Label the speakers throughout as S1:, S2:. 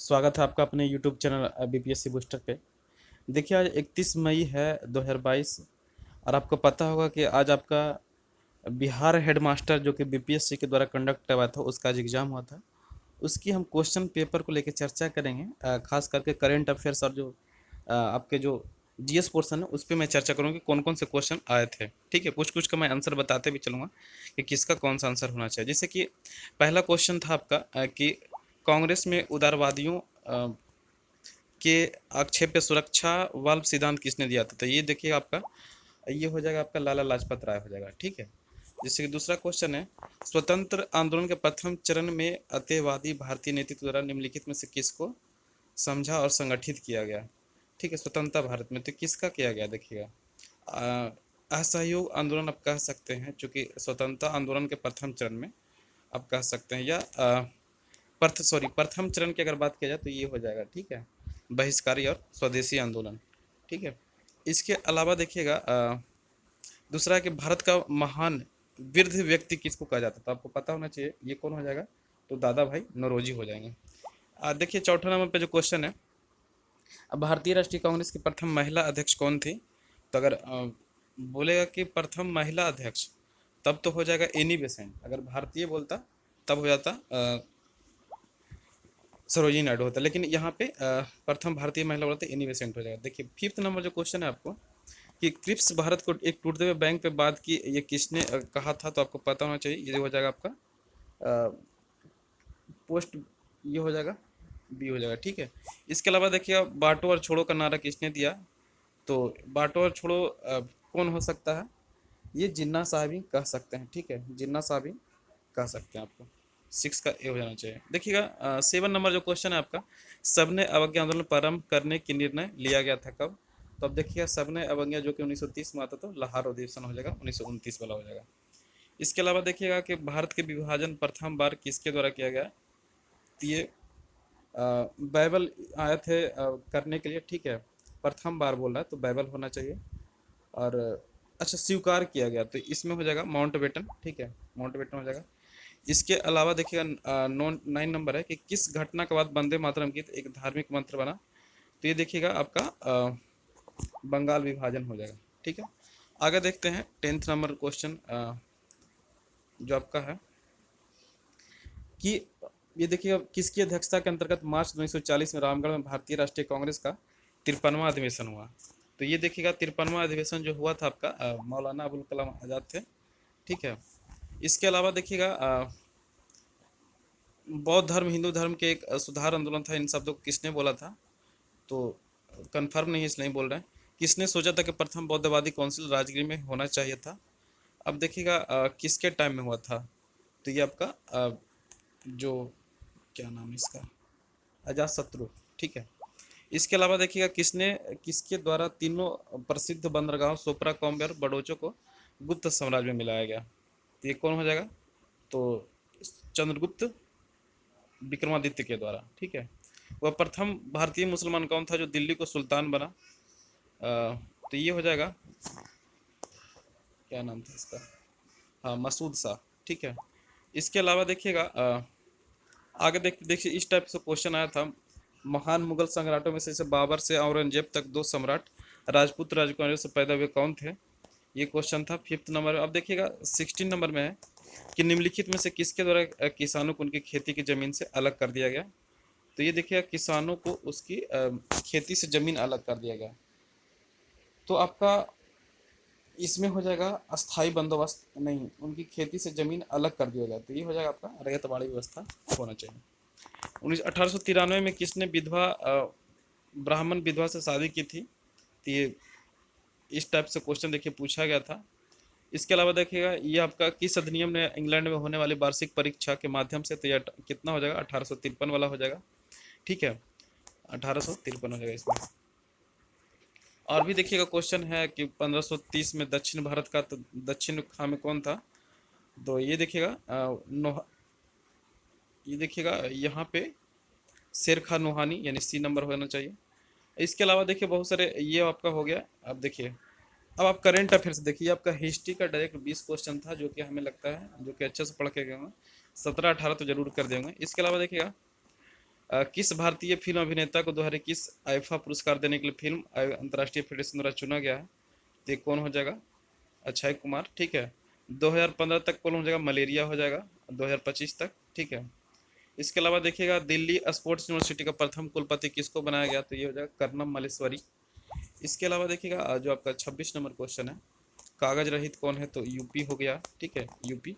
S1: स्वागत है आपका अपने यूट्यूब चैनल बीपीएससी बूस्टर पे। देखिए आज 31 मई है 2022 और आपको पता होगा कि आज आपका बिहार हेडमास्टर जो कि बीपीएससी के द्वारा कंडक्ट हुआ था उसका आज एग्ज़ाम हुआ था। उसकी हम क्वेश्चन पेपर को लेकर चर्चा करेंगे, खास करके करेंट अफेयर्स और जो आपके जो जीएस पोर्शन है उस पर मैं चर्चा करूँगी कौन कौन से क्वेश्चन आए थे। ठीक है, कुछ कुछ का मैं आंसर बताते भी चलूँगा कि किसका कौन सा आंसर होना चाहिए। जैसे कि पहला क्वेश्चन था आपका कि कांग्रेस में उदारवादियों के आक्षेप पे सुरक्षा वाल्व सिद्धांत किसने दिया था। तो ये देखिए आपका ये हो जाएगा, आपका लाला लाजपत राय हो जाएगा। ठीक है, जैसे कि दूसरा क्वेश्चन है स्वतंत्र आंदोलन के प्रथम चरण में अत्यवादी भारतीय नेतृत्व द्वारा निम्नलिखित में से किसको समझा और संगठित किया गया। ठीक है, स्वतंत्रता भारत में तो किसका किया गया देखिएगा, असहयोग आंदोलन आप कह सकते हैं, चूंकि स्वतंत्रता आंदोलन के प्रथम चरण में आप कह सकते हैं, या प्रथम चरण की अगर बात किया जाए तो ये हो जाएगा। ठीक है, बहिष्कारी और स्वदेशी आंदोलन। ठीक है, इसके अलावा देखिएगा दूसरा है कि भारत का महान वृद्ध व्यक्ति किसको कहा जाता है। तो आपको पता होना चाहिए ये कौन हो जाएगा, तो दादा भाई नौरोजी हो जाएंगे। देखिए चौथा नंबर पे जो क्वेश्चन है, अब भारतीय राष्ट्रीय कांग्रेस की प्रथम महिला अध्यक्ष कौन थी। तो अगर बोलेगा कि प्रथम महिला अध्यक्ष तब तो हो जाएगा एनी बेसेंट, अगर भारतीय बोलता तब हो जाता सरोजिनी नायडू होता, लेकिन यहाँ पे प्रथम भारतीय महिला बोलते एनी बेसेंट हो जाएगा। देखिए फिफ्थ नंबर जो क्वेश्चन है आपको कि क्रिप्स भारत को एक टूटते हुए बैंक पे बात की, ये किसने कहा था। तो आपको पता होना चाहिए, ये हो जाएगा आपका पोस्ट, ये हो जाएगा बी हो जाएगा। ठीक है, इसके अलावा देखिए बांटो और छोड़ो का नारा किसने दिया। तो बांटो और छोड़ो कौन हो सकता है, ये जिन्ना साहब ही कह सकते हैं। ठीक है, जिन्ना साहब ही कह सकते हैं। आपको सिक्स का ए हो जाना चाहिए। देखिएगा सेवन नंबर जो क्वेश्चन है आपका, सबने अवज्ञा आंदोलन प्रारंभ करने की निर्णय लिया गया था कब। तो अब देखिएगा सबने अवज्ञा जो कि 1930 में आता, तो लाहौर अधिवेशन हो जाएगा, 1929 वाला हो जाएगा। इसके अलावा देखिएगा कि भारत के विभाजन प्रथम बार किसके द्वारा किया गया। तो ये बाइबल आए थे करने के लिए। ठीक है, प्रथम बार बोल रहा है तो बाइबल होना चाहिए। और अच्छा स्वीकार किया गया तो इसमें हो जाएगा माउंट बेटन। ठीक है, माउंट बेटन हो जाएगा। इसके अलावा देखिएगा नाइन नंबर है कि किस घटना के बाद वंदे मातरम गीत एक धार्मिक मंत्र बना। तो ये देखिएगा आपका बंगाल विभाजन हो जाएगा। ठीक है, आगे देखते हैं टेंथ नंबर क्वेश्चन जो आपका है कि ये देखिए किसकी अध्यक्षता के अंतर्गत मार्च 1940 में रामगढ़ में भारतीय राष्ट्रीय कांग्रेस का 53वां अधिवेशन हुआ। तो ये देखिएगा 53वां अधिवेशन जो हुआ था आपका मौलाना अबुल कलाम आज़ाद थे। ठीक है, इसके अलावा देखिएगा बौद्ध धर्म हिंदू धर्म के एक सुधार आंदोलन था, इन शब्दों को किसने बोला था। तो कंफर्म नहीं इसलिए बोल रहे हैं, किसने सोचा था कि प्रथम बौद्धवादी काउंसिल राजगीर में होना चाहिए था। अब देखिएगा किसके टाइम में हुआ था। तो ये आपका जो क्या नाम है इसका, अजात शत्रु। ठीक है, इसके अलावा देखिएगा किसने किसके द्वारा तीनों प्रसिद्ध बंदरगाह सोपरा कॉम्बे बड़ोचो को गुप्त साम्राज्य में मिलाया गया। तो ये कौन हो जाएगा, तो चंद्रगुप्त विक्रमादित्य के द्वारा। ठीक है, वह प्रथम भारतीय मुसलमान कौन था जो दिल्ली को सुल्तान बना। तो ये हो जाएगा, क्या नाम था इसका, हाँ मसूद शाह। ठीक है, इसके अलावा देखिएगा आगे देखिए इस टाइप से क्वेश्चन आया था, महान मुगल सम्राटों में से जैसे बाबर से औरंगजेब तक दो सम्राट राजपूत राजकुमारियों से पैदा हुए कौन थे। ये क्वेश्चन था फिफ्थ नंबर। अब देखिएगा 16 नंबर में है कि निम्नलिखित में से किसके द्वारा किसानों को उनकी खेती की जमीन से अलग कर दिया गया। तो ये देखिएगा किसानों को उसकी खेती से जमीन अलग कर दिया गया। तो आपका इसमें हो जाएगा अस्थाई बंदोबस्त नहीं, उनकी खेती से जमीन अलग कर दिया जाए। तो ये हो जाएगा आपका रैयतवाड़ी व्यवस्था होना चाहिए। 1893 में किसने विधवा ब्राह्मण विधवा से शादी की थी। तो ये इस टाइप से क्वेश्चन देखिए पूछा गया था। इसके अलावा देखिएगा ये आपका किस अधिनियम ने इंग्लैंड में होने वाली वार्षिक परीक्षा के माध्यम से, तो यह कितना हो जाएगा 1853 वाला हो जाएगा। ठीक है, 1853 हो जाएगा इसमें। और भी देखिएगा क्वेश्चन है कि 1530 में दक्षिण भारत का तो दक्षिण खां में कौन था। तो ये देखिएगा ये देखिएगा यहाँ पे शेर खां नोहानी यानी सी नंबर होना चाहिए। इसके अलावा देखिए बहुत सारे ये आपका हो गया। अब देखिए अब आप करेंट अफेयर्स देखिए, आपका हिस्ट्री का डायरेक्ट 20 क्वेश्चन था जो कि हमें लगता है जो कि अच्छे से पढ़ के गए होंगे, 17 18 तो जरूर कर देंगे। इसके अलावा देखिएगा किस भारतीय फिल्म अभिनेता को 2021 आईफा पुरस्कार देने के लिए फिल्म अंतर्राष्ट्रीय फेडरेशन द्वारा चुना गया है? तो ये कौन हो जाएगा? अक्षय कुमार। ठीक है, 2015 तक कौन हो जाएगा? मलेरिया हो जाएगा 2025 तक। ठीक है, इसके अलावा देखिएगा दिल्ली स्पोर्ट्स यूनिवर्सिटी का प्रथम कुलपति किसको बनाया गया? तो ये हो जाएगा कर्नम मल्लेश्वरी। इसके अलावा देखिएगा जो आपका 26 नंबर क्वेश्चन है, कागज रहित कौन है? तो यूपी हो गया। ठीक है, यूपी।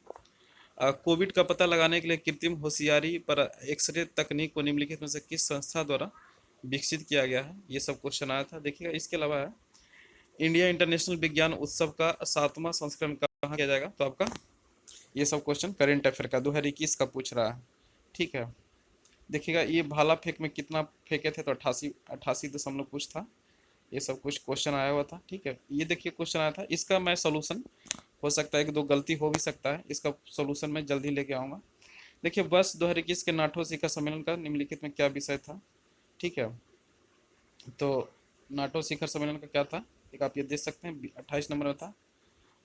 S1: कोविड का पता लगाने के लिए कृत्रिम होशियारी पर एक्सरे तकनीक को निम्नलिखित में से किस संस्था द्वारा विकसित किया गया है? ये सब क्वेश्चन आया था। देखिएगा इसके अलावा इंडिया इंटरनेशनल विज्ञान उत्सव का 7वां संस्करण कहाँ किया जाएगा? तो आपका ये सब क्वेश्चन करेंट अफेयर का 2021 का पूछ रहा है। ठीक है, देखिएगा ये भाला फेंक में कितना फेंके थे? तो 88 दशमलव कुछ था। ये सब कुछ क्वेश्चन आया हुआ था। ठीक है, ये देखिए क्वेश्चन आया था, इसका मैं सोल्यूशन, हो सकता है कि 2 गलती हो भी सकता है, इसका सोल्यूशन मैं जल्दी लेके आऊँगा। देखिए वर्ष 2021 के नाटो शिखर सम्मेलन का निम्नलिखित में क्या विषय था? ठीक है, तो नाटो शिखर सम्मेलन का क्या था? एक आप ये देख सकते हैं 28 नंबर में था।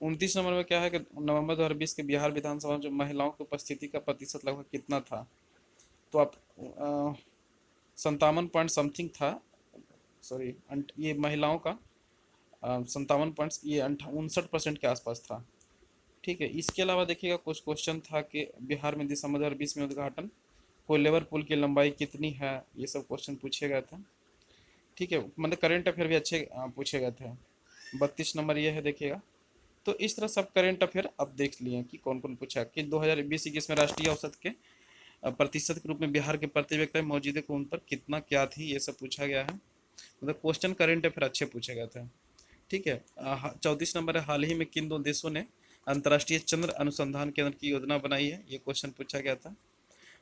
S1: 29 नंबर में क्या है कि नवंबर 2020 के बिहार विधानसभा में जो महिलाओं की उपस्थिति का प्रतिशत लगभग कितना था? तो आप 57 पॉइंट समथिंग था, सॉरी ये महिलाओं का 57 पॉइंट्स, ये 59% के आसपास था। ठीक है, इसके अलावा देखिएगा कुछ क्वेश्चन था कि बिहार में दिसंबर 2020 में उद्घाटन कोइलेवर पुल की लंबाई कितनी है? ये सब क्वेश्चन पूछे गए थे। ठीक है, मतलब करेंट अफेयर भी अच्छे पूछे गए थे। 32 नंबर ये है, देखिएगा। तो इस तरह सब करेंट अफेयर अब देख लिए कि कौन कौन पूछा कि 2020-21 में राष्ट्रीय औसत के प्रतिशत के रूप में बिहार के प्रति व्यक्ति मौजूदा कौन पर कितना क्या थी? ये सब पूछा गया है। मतलब क्वेश्चन करेंट अफेयर अच्छे पूछे गए थे। ठीक है, 34 नंबर है, हाल ही में किन 2 देशों ने अंतर्राष्ट्रीय चंद्र अनुसंधान केंद्र की योजना बनाई है? ये क्वेश्चन पूछा गया था।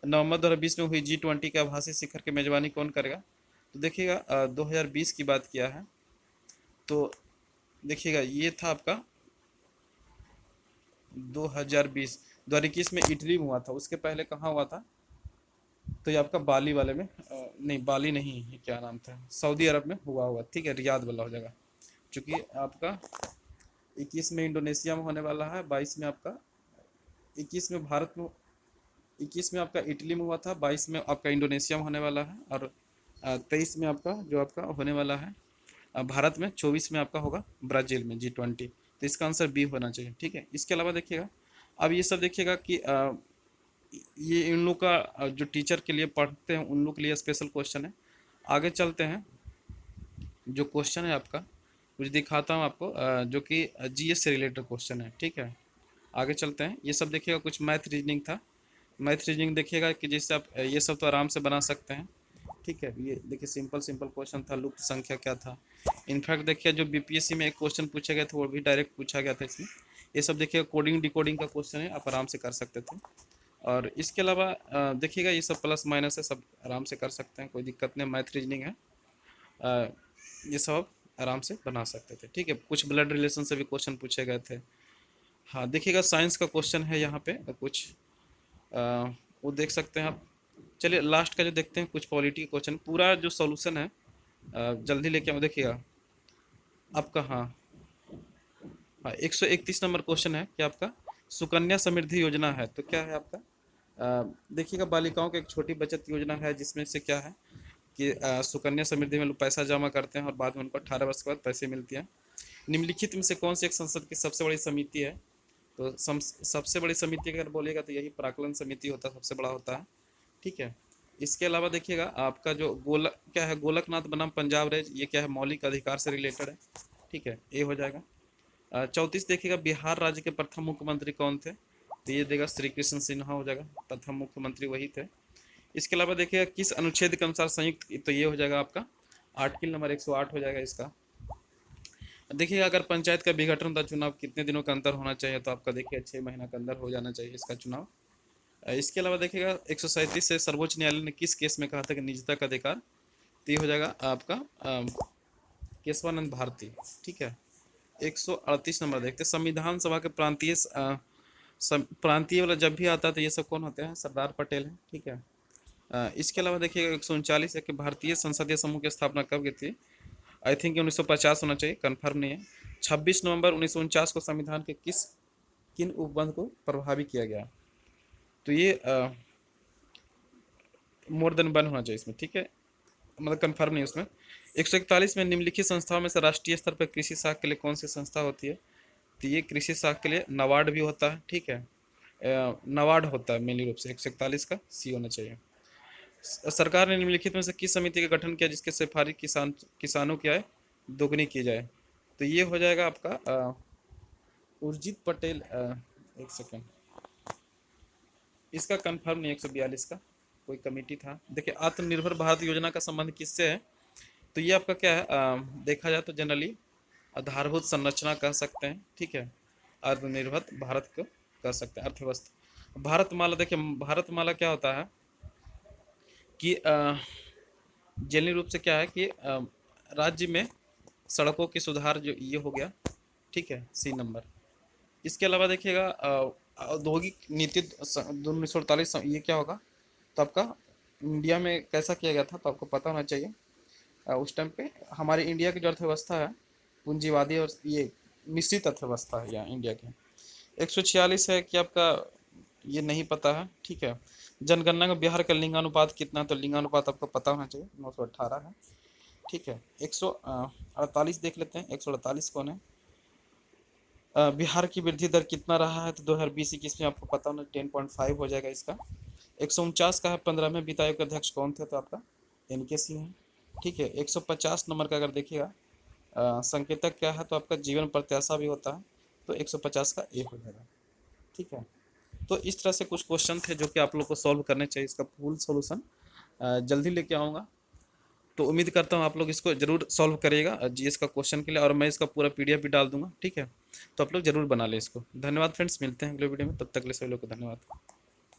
S1: नवंबर 2020 में हुई G20 के आभासी शिखर की मेजबानी कौन करेगा? तो देखिएगा 2020 की बात किया है, तो देखिएगा ये था आपका 2021 में इटली में हुआ था। उसके पहले कहाँ हुआ था? तो ये आपका बाली वाले में नहीं, बाली नहीं, ये क्या नाम था, सऊदी अरब में हुआ। ठीक है, रियाद वाला हो जाएगा। क्योंकि आपका 21 में इंडोनेशिया में होने वाला है, 22 में आपका 21 में भारत में, 21 में आपका इटली में हुआ था, 22 में आपका इंडोनेशिया में होने वाला है, और 23 में आपका जो आपका होने वाला है भारत में, 24 में आपका होगा ब्राज़ील में G20। तो इसका आंसर बी होना चाहिए। ठीक है, इसके अलावा देखिएगा अब ये सब देखिएगा कि ये इन लोग का जो टीचर के लिए पढ़ते हैं उन लोग के लिए स्पेशल क्वेश्चन है। आगे चलते हैं, जो क्वेश्चन है आपका कुछ दिखाता हूँ आपको, जो कि जीएस से रिलेटेड क्वेश्चन है। ठीक है, आगे चलते हैं। ये सब देखिएगा कुछ मैथ रीजनिंग था। मैथ रीजनिंग देखिएगा कि जैसे आप ये सब तो आराम से बना सकते हैं। ठीक है, ये देखिए सिंपल सिंपल क्वेश्चन था, लुप्त संख्या क्या था। इनफैक्ट देखिए जो बीपीएससी में एक क्वेश्चन पूछा गया था वो भी डायरेक्ट पूछा गया था इसमें। ये सब देखिएगा कोडिंग डिकोडिंग का क्वेश्चन है, आप आराम से कर सकते थे। और इसके अलावा देखिएगा ये सब प्लस माइनस है, सब आराम से कर सकते हैं, कोई दिक्कत नहीं। मैथ रीजनिंग है, ये सब आप आराम से बना सकते थे। ठीक है, कुछ ब्लड रिलेशन से भी क्वेश्चन पूछे गए थे। हाँ देखिएगा साइंस का क्वेश्चन है यहाँ पे कुछ, वो देख सकते हैं आप। चलिए लास्ट का जो देखते हैं, कुछ पॉलिटी के क्वेश्चन, पूरा जो सॉल्यूशन है जल्दी लेके आओ। देखिएगा आपका, हाँ हाँ 131 नंबर क्वेश्चन है कि आपका सुकन्या समृद्धि योजना है तो क्या है आपका? देखिएगा बालिकाओं की एक छोटी बचत योजना है जिसमें से क्या है कि सुकन्या समृद्धि में लोग पैसा जमा करते हैं और बाद में उनको 18 वर्ष के बाद पैसे मिलती हैं। निम्नलिखित में से कौन सी एक संसद की सबसे बड़ी समिति है? तो सबसे बड़ी समिति अगर बोलेगा तो यही प्राक्कलन समिति होता है, सबसे बड़ा होता है। ठीक है, इसके अलावा देखिएगा आपका जो क्या है, गोलकनाथ बनाम पंजाब रेंज, ये क्या है, मौलिक अधिकार से रिलेटेड है। ठीक है, ये हो जाएगा। 34 देखिएगा बिहार राज्य के प्रथम मुख्यमंत्री कौन थे? तो ये देगा श्री कृष्ण सिन्हा हो जाएगा, प्रथम मुख्यमंत्री वही थे। इसके अलावा देखिएगा किस अनुच्छेद के अनुसार संयुक्त, तो ये हो जाएगा आपका आर्टिकल नंबर 108 हो जाएगा इसका। देखिए अगर पंचायत का विघटन होता चुनाव कितने दिनों का अंतर होना चाहिए? तो आपका देखिए 6 महीना के अंदर हो जाना चाहिए इसका चुनाव। इसके अलावा देखिएगा 137 से सर्वोच्च न्यायालय ने किस केस में कहा था कि निजता का अधिकार? तो ये हो जाएगा आपका केशवानंद भारती। ठीक है, 138 नंबर देखते हैं, संविधान सभा के प्रांतीय वाला जब भी आता है तो ये सब कौन होते हैं? सरदार पटेल हैं। ठीक है, इसके अलावा देखिएगा 139 है कि भारतीय संसदीय समूह की स्थापना कब की थी? आई थिंक 1950 होना चाहिए, कंफर्म नहीं है। 26 नवंबर 1949 को संविधान के किन उपबंध को प्रभावी किया गया? तो ये मोर देन वन होना चाहिए इसमें, ठीक है, मतलब कंफर्म नहीं उसमें। 141 में निम्नलिखित संस्थाओं में से राष्ट्रीय स्तर पर कृषि शाख के लिए कौन सी संस्था होती है? तो ये कृषि शाख के लिए नाबार्ड भी होता है, ठीक है, नाबार्ड होता है मेनली रूप से। 141 का सी होना चाहिए। सरकार ने निम्नलिखित में से किस समिति का गठन किया जिसके सिफारिश किसानों की आय दोगुनी की जाए? तो ये हो जाएगा आपका उर्जित पटेल, एक सेकेंड, इसका कंफर्म नहीं, 142 का कोई कमेटी था। देखिए, आत्मनिर्भर भारत योजना का संबंध किससे है? तो ये आपका क्या है, देखा जाए तो जनरली आधारभूत संरचना कह सकते हैं, ठीक है, आत्मनिर्भर भारत को कह सकते हैं, अर्थव्यवस्था। भारतमाला, देखिए भारतमाला क्या होता है कि जनरली रूप से क्या है कि राज्य में सड़कों की सुधार, जो ये हो गया, ठीक है, सी नंबर। इसके अलावा देखिएगा औद्योगिक नीति 1948, ये क्या होगा, तो आपका इंडिया में कैसा किया गया था तो आपको पता होना चाहिए। उस टाइम पे हमारे इंडिया की जो अर्थव्यवस्था है पूंजीवादी और ये मिश्रित अर्थव्यवस्था है यहाँ इंडिया की। 146 है कि आपका ये नहीं पता है, ठीक है। जनगणना में बिहार का लिंगानुपात कितना, तो लिंगानुपात आपको पता होना चाहिए, 918 है, ठीक है। 148 देख लेते हैं, 148 कौन है? बिहार की वृद्धि दर कितना रहा है, तो 2020-21 में आपको पता होना, 10.5 हो जाएगा इसका। 149 का है, 15 में वित्त आयोग के अध्यक्ष कौन थे, तो आपका इनके सी है, ठीक है। 150 नंबर का अगर देखिएगा संकेतक क्या है, तो आपका जीवन प्रत्याशा भी होता है, तो 150 का ए हो जाएगा, ठीक है। तो इस तरह से कुछ क्वेश्चन थे जो कि आप लोग को सॉल्व करने चाहिए। इसका फुल सॉल्यूशन जल्दी लेके आऊँगा, तो उम्मीद करता हूँ आप लोग इसको जरूर सॉल्व करिएगा जीएस का क्वेश्चन के लिए, और मैं इसका पूरा पीडीएफ भी डाल दूंगा, ठीक है। तो आप लोग जरूर बना लें इसको। धन्यवाद फ्रेंड्स, मिलते हैं अगले वीडियो में, तब तक के लिए सभी लोग को धन्यवाद।